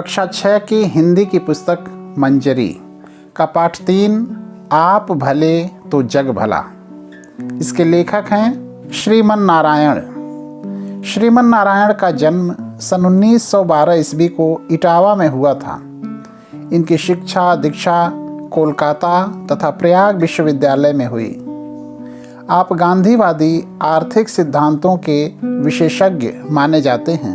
कक्षा 6 की हिंदी की पुस्तक मंजरी का पाठ 3, आप भले तो जग भला। इसके लेखक हैं श्रीमन नारायण। श्रीमन नारायण का जन्म सन 1912 ईस्वी को इटावा में हुआ था। इनकी शिक्षा दीक्षा कोलकाता तथा प्रयाग विश्वविद्यालय में हुई। आप गांधीवादी आर्थिक सिद्धांतों के विशेषज्ञ माने जाते हैं।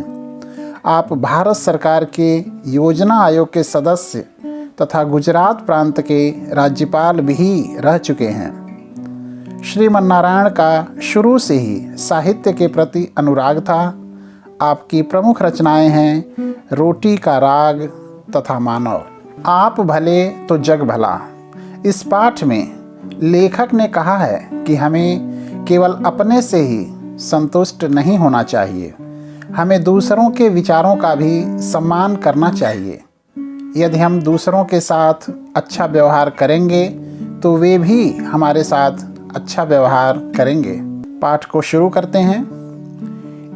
आप भारत सरकार के योजना आयोग के सदस्य तथा गुजरात प्रांत के राज्यपाल भी रह चुके हैं। श्रीमन नारायण का शुरू से ही साहित्य के प्रति अनुराग था। आपकी प्रमुख रचनाएं हैं रोटी का राग तथा मानव। आप भले तो जग भला। इस पाठ में लेखक ने कहा है कि हमें केवल अपने से ही संतुष्ट नहीं होना चाहिए, हमें दूसरों के विचारों का भी सम्मान करना चाहिए। यदि हम दूसरों के साथ अच्छा व्यवहार करेंगे तो वे भी हमारे साथ अच्छा व्यवहार करेंगे। पाठ को शुरू करते हैं।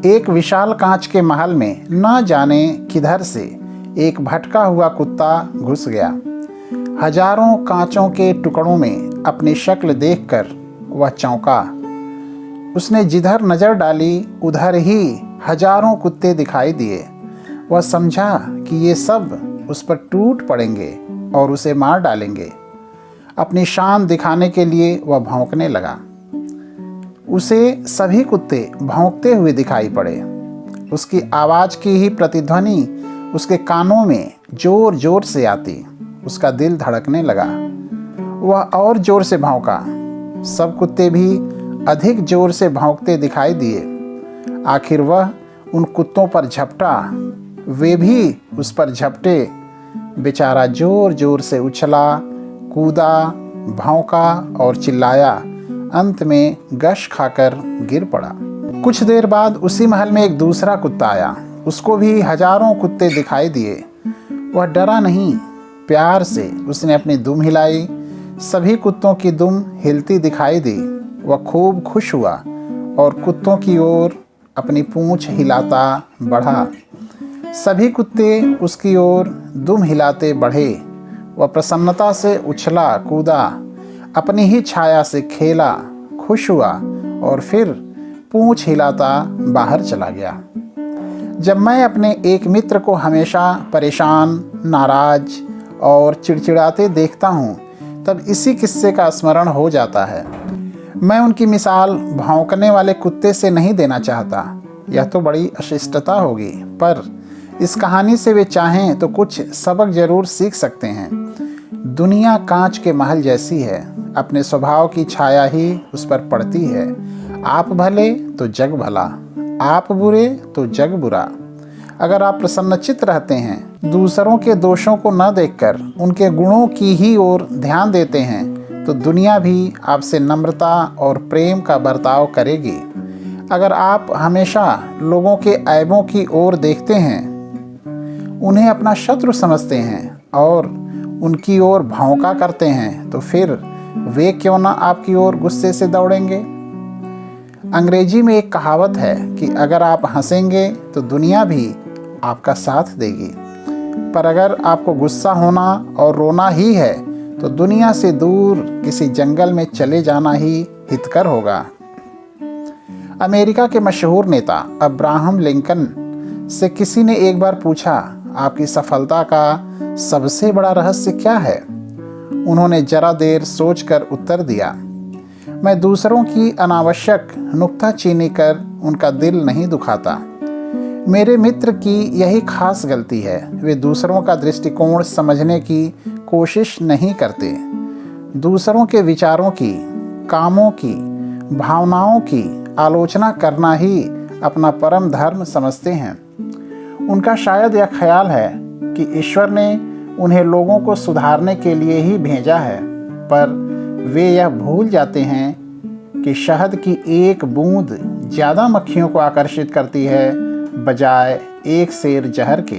एक विशाल कांच के महल में न जाने किधर से एक भटका हुआ कुत्ता घुस गया। हजारों कांचों के टुकड़ों में अपनी शक्ल देखकर वह चौंका। उसने जिधर नज़र डाली उधर ही हजारों कुत्ते दिखाई दिए। वह समझा कि ये सब उस पर टूट पड़ेंगे और उसे मार डालेंगे। अपनी शान दिखाने के लिए वह भौंकने लगा। उसे सभी कुत्ते भौंकते हुए दिखाई पड़े। उसकी आवाज़ की ही प्रतिध्वनि उसके कानों में जोर जोर से आती। उसका दिल धड़कने लगा। वह और जोर से भौंका। सब कुत्ते भी अधिक जोर से भौंकते दिखाई दिए। आखिर वह उन कुत्तों पर झपटा। वे भी उस पर झपटे। बेचारा जोर जोर से उछला, कूदा, भौंका और चिल्लाया। अंत में गश खाकर गिर पड़ा। कुछ देर बाद उसी महल में एक दूसरा कुत्ता आया। उसको भी हजारों कुत्ते दिखाई दिए। वह डरा नहीं, प्यार से उसने अपनी दुम हिलाई। सभी कुत्तों की दुम हिलती दिखाई दी। वह खूब खुश हुआ और कुत्तों की ओर अपनी पूंछ हिलाता बढ़ा। सभी कुत्ते उसकी ओर दुम हिलाते बढ़े। वह प्रसन्नता से उछला कूदा, अपनी ही छाया से खेला, खुश हुआ और फिर पूंछ हिलाता बाहर चला गया। जब मैं अपने एक मित्र को हमेशा परेशान, नाराज और चिड़चिड़ाते देखता हूँ तब इसी किस्से का स्मरण हो जाता है। मैं उनकी मिसाल भौंकने वाले कुत्ते से नहीं देना चाहता, यह तो बड़ी अशिष्टता होगी, पर इस कहानी से वे चाहें तो कुछ सबक जरूर सीख सकते हैं। दुनिया कांच के महल जैसी है, अपने स्वभाव की छाया ही उस पर पड़ती है। आप भले तो जग भला, आप बुरे तो जग बुरा। अगर आप प्रसन्नचित्त रहते हैं, दूसरों के दोषों को न देखकर उनके गुणों की ही ओर ध्यान देते हैं, तो दुनिया भी आपसे नम्रता और प्रेम का बर्ताव करेगी। अगर आप हमेशा लोगों के ऐबों की ओर देखते हैं, उन्हें अपना शत्रु समझते हैं और उनकी ओर भौंका करते हैं, तो फिर वे क्यों ना आपकी ओर गुस्से से दौड़ेंगे। अंग्रेजी में एक कहावत है कि अगर आप हंसेंगे तो दुनिया भी आपका साथ देगी, पर अगर आपको गुस्सा होना और रोना ही है तो दुनिया से दूर किसी जंगल में चले जाना ही हितकर होगा। अमेरिका के मशहूर नेता अब्राहम लिंकन से किसी ने एक बार पूछा, आपकी सफलता का सबसे बड़ा रहस्य क्या है? उन्होंने जरा देर सोचकर उत्तर दिया, मैं दूसरों की अनावश्यक नुक्ताचीनी कर उनका दिल नहीं दुखाता। मेरे मित्र की यही खास गलती है, वे दूसरों का दृष्टिकोण समझने की कोशिश नहीं करते। दूसरों के विचारों की, कामों की, भावनाओं की आलोचना करना ही अपना परम धर्म समझते हैं। उनका शायद यह ख्याल है कि ईश्वर ने उन्हें लोगों को सुधारने के लिए ही भेजा है, पर वे यह भूल जाते हैं कि शहद की एक बूंद ज़्यादा मक्खियों को आकर्षित करती है बजाय एक सेर जहर के।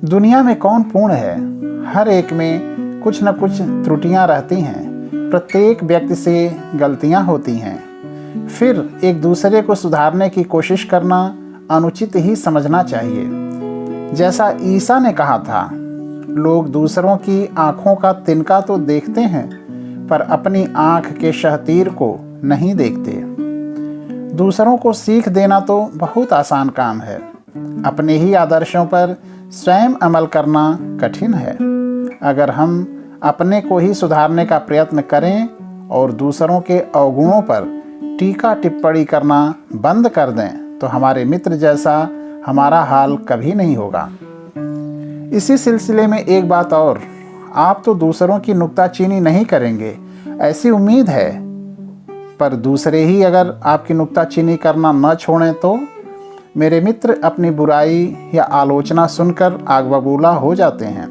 दुनिया में कौन पूर्ण है? हर एक में कुछ न कुछ त्रुटियां रहती हैं। प्रत्येक व्यक्ति से गलतियां होती हैं। फिर एक दूसरे को सुधारने की कोशिश करना अनुचित ही समझना चाहिए। जैसा ईसा ने कहा था, लोग दूसरों की आंखों का तिनका तो देखते हैं पर अपनी आंख के शहतीर को नहीं देखते। दूसरों को सीख देना तो बहुत आसान काम है, अपने ही आदर्शों पर स्वयं अमल करना कठिन है। अगर हम अपने को ही सुधारने का प्रयत्न करें और दूसरों के अवगुणों पर टीका टिप्पणी करना बंद कर दें तो हमारे मित्र जैसा हमारा हाल कभी नहीं होगा। इसी सिलसिले में एक बात और, आप तो दूसरों की नुक्ताचीनी नहीं करेंगे ऐसी उम्मीद है, पर दूसरे ही अगर आपकी नुक्ताचीनी करना न छोड़ें तो मेरे मित्र अपनी बुराई या आलोचना सुनकर आग बबूला हो जाते हैं,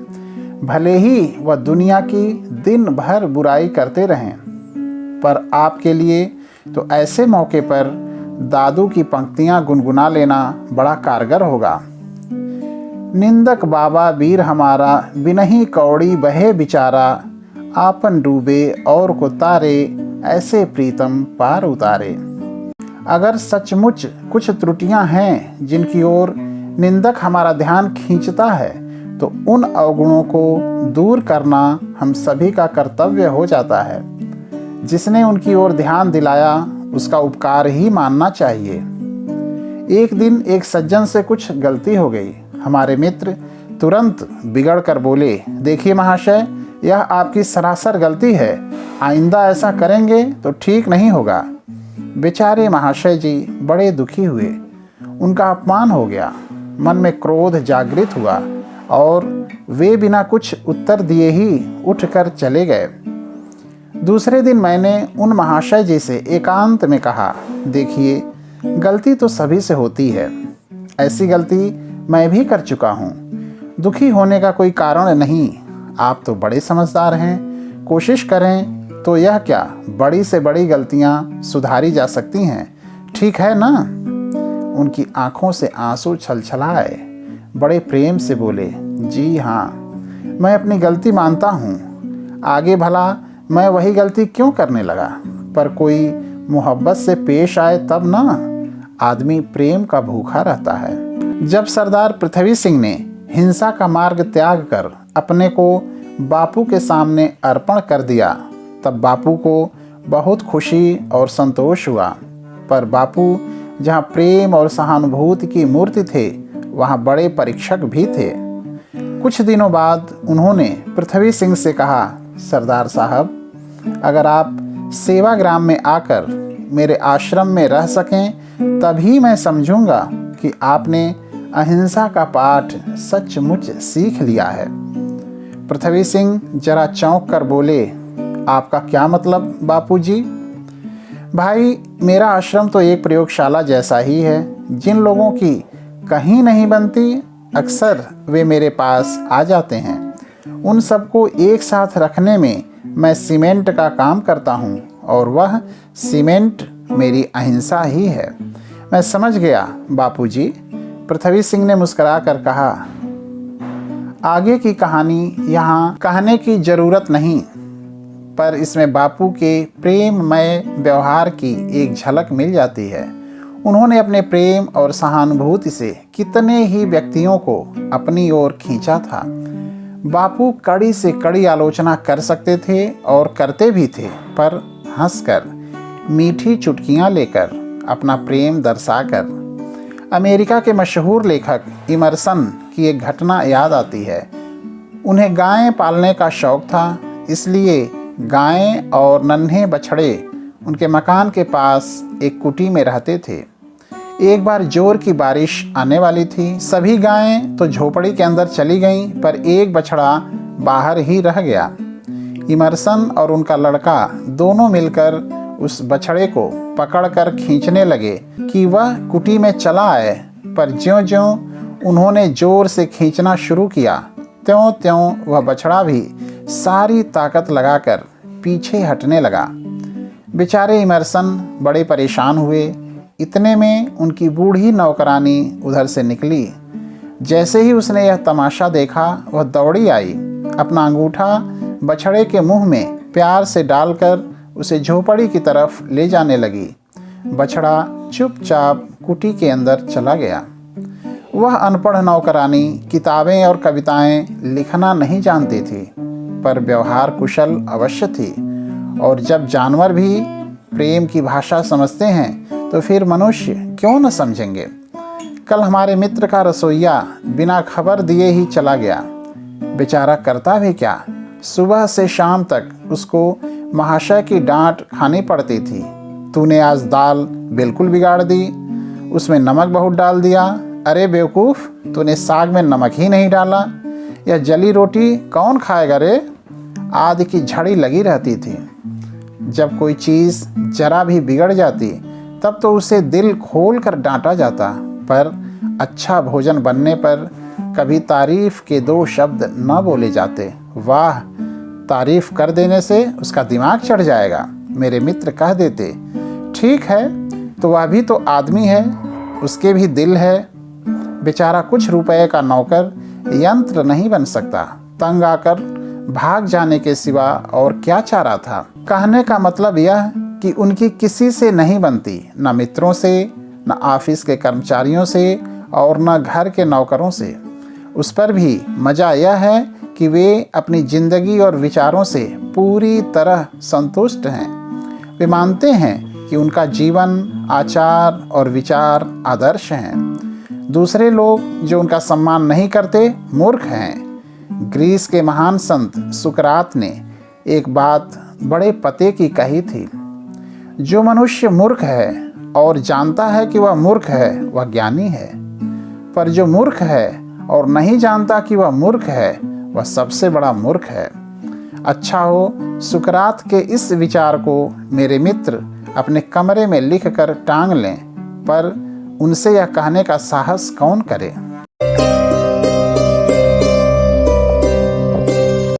भले ही वह दुनिया की दिन भर बुराई करते रहें। पर आपके लिए तो ऐसे मौके पर दादू की पंक्तियां गुनगुना लेना बड़ा कारगर होगा। निंदक बाबा वीर हमारा, बिनही कौड़ी बहे बिचारा, आपन डूबे और को तारे, ऐसे प्रीतम पार उतारे। अगर सचमुच कुछ त्रुटियां हैं जिनकी ओर निंदक हमारा ध्यान खींचता है तो उन अवगुणों को दूर करना हम सभी का कर्तव्य हो जाता है। जिसने उनकी ओर ध्यान दिलाया उसका उपकार ही मानना चाहिए। एक दिन एक सज्जन से कुछ गलती हो गई। हमारे मित्र तुरंत बिगड़ कर बोले, देखिए महाशय, यह आपकी सरासर गलती है, आइंदा ऐसा करेंगे तो ठीक नहीं होगा। बेचारे महाशय जी बड़े दुखी हुए, उनका अपमान हो गया, मन में क्रोध जागृत हुआ और वे बिना कुछ उत्तर दिए ही उठकर चले गए। दूसरे दिन मैंने उन महाशय जी से एकांत में कहा, देखिए, गलती तो सभी से होती है, ऐसी गलती मैं भी कर चुका हूँ, दुखी होने का कोई कारण नहीं। आप तो बड़े समझदार हैं, कोशिश करें तो यह क्या बड़ी से बड़ी गलतियां सुधारी जा सकती हैं, ठीक है ना? उनकी आंखों से आंसू छलछलाए, बड़े प्रेम से बोले, जी हाँ, मैं अपनी गलती मानता हूँ, आगे भला मैं वही गलती क्यों करने लगा? पर कोई मोहब्बत से पेश आए तब ना, आदमी प्रेम का भूखा रहता है। जब सरदार पृथ्वी सिंह ने हिंसा का मार्ग त्याग कर अपने को बापू के सामने अर्पण कर दिया तब बापू को बहुत खुशी और संतोष हुआ। पर बापू जहाँ प्रेम और सहानुभूति की मूर्ति थे वहाँ बड़े परीक्षक भी थे। कुछ दिनों बाद उन्होंने पृथ्वी सिंह से कहा, सरदार साहब, अगर आप सेवाग्राम में आकर मेरे आश्रम में रह सकें तभी मैं समझूंगा कि आपने अहिंसा का पाठ सचमुच सीख लिया है। पृथ्वी सिंह जरा चौंक कर बोले, आपका क्या मतलब बापूजी? भाई, मेरा आश्रम तो एक प्रयोगशाला जैसा ही है। जिन लोगों की कहीं नहीं बनती अक्सर वे मेरे पास आ जाते हैं। उन सबको एक साथ रखने में मैं सीमेंट का काम करता हूँ और वह सीमेंट मेरी अहिंसा ही है। मैं समझ गया बापूजी, पृथ्वी सिंह ने मुस्कुरा कर कहा। आगे की कहानी यहाँ कहने की जरूरत नहीं, पर इसमें बापू के प्रेममय व्यवहार की एक झलक मिल जाती है। उन्होंने अपने प्रेम और सहानुभूति से कितने ही व्यक्तियों को अपनी ओर खींचा था। बापू कड़ी से कड़ी आलोचना कर सकते थे और करते भी थे, पर हंसकर, मीठी चुटकियां लेकर, अपना प्रेम दर्शाकर। अमेरिका के मशहूर लेखक इमर्सन की एक घटना याद आती है। उन्हें गायें पालने का शौक था, इसलिए गायें और नन्हे बछड़े उनके मकान के पास एक कुटी में रहते थे। एक बार जोर की बारिश आने वाली थी। सभी गायें तो झोपड़ी के अंदर चली गईं, पर एक बछड़ा बाहर ही रह गया। इमर्सन और उनका लड़का दोनों मिलकर उस बछड़े को पकड़कर खींचने लगे कि वह कुटी में चला आए, पर ज्यों-ज्यों उन्होंने जोर से खींचना शुरू किया, त्यों-त्यों वह बछड़ा भी सारी ताकत लगाकर पीछे हटने लगा। बेचारे इमर्सन बड़े परेशान हुए। इतने में उनकी बूढ़ी नौकरानी उधर से निकली। जैसे ही उसने यह तमाशा देखा, वह दौड़ी आई, अपना अंगूठा बछड़े के मुंह में प्यार से डालकर उसे झोपड़ी की तरफ ले जाने लगी। बछड़ा चुपचाप कुटी के अंदर चला गया। वह अनपढ़ नौकरानी किताबें और कविताएं लिखना नहीं जानती थी, पर व्यवहार कुशल अवश्य थी। और जब जानवर भी प्रेम की भाषा समझते हैं तो फिर मनुष्य क्यों न समझेंगे। कल हमारे मित्र का रसोइया बिना खबर दिए ही चला गया। बेचारा करता भी क्या, सुबह से शाम तक उसको महाशय की डांट खानी पड़ती थी। तूने आज दाल बिल्कुल बिगाड़ दी, उसमें नमक बहुत डाल दिया। अरे बेवकूफ़, तूने साग में नमक ही नहीं डाला। यह जली रोटी कौन खाएगा रे, आदि की झड़ी लगी रहती थी। जब कोई चीज़ जरा भी बिगड़ जाती तब तो उसे दिल खोल कर डांटा जाता, पर अच्छा भोजन बनने पर कभी तारीफ के 2 शब्द न बोले जाते। वाह, तारीफ कर देने से उसका दिमाग चढ़ जाएगा, मेरे मित्र कह देते। ठीक है, तो वह भी तो आदमी है, उसके भी दिल है। बेचारा कुछ रुपए का नौकर यंत्र नहीं बन सकता। तंग आकर भाग जाने के सिवा और क्या चारा था। कहने का मतलब यह कि उनकी किसी से नहीं बनती, न मित्रों से, न ऑफिस के कर्मचारियों से और न घर के नौकरों से। उस पर भी मज़ा यह है कि वे अपनी जिंदगी और विचारों से पूरी तरह संतुष्ट हैं। वे मानते हैं कि उनका जीवन, आचार और विचार आदर्श हैं। दूसरे लोग जो उनका सम्मान नहीं करते मूर्ख हैं। ग्रीस के महान संत सुकरात ने एक बात बड़े पते की कही थी। जो मनुष्य मूर्ख है और जानता है कि वह मूर्ख है, वह ज्ञानी है। पर जो मूर्ख है और नहीं जानता कि वह मूर्ख है, वह सबसे बड़ा मूर्ख है। अच्छा हो सुकरात के इस विचार को मेरे मित्र अपने कमरे में लिख कर टांग लें, पर उनसे यह कहने का साहस कौन करे।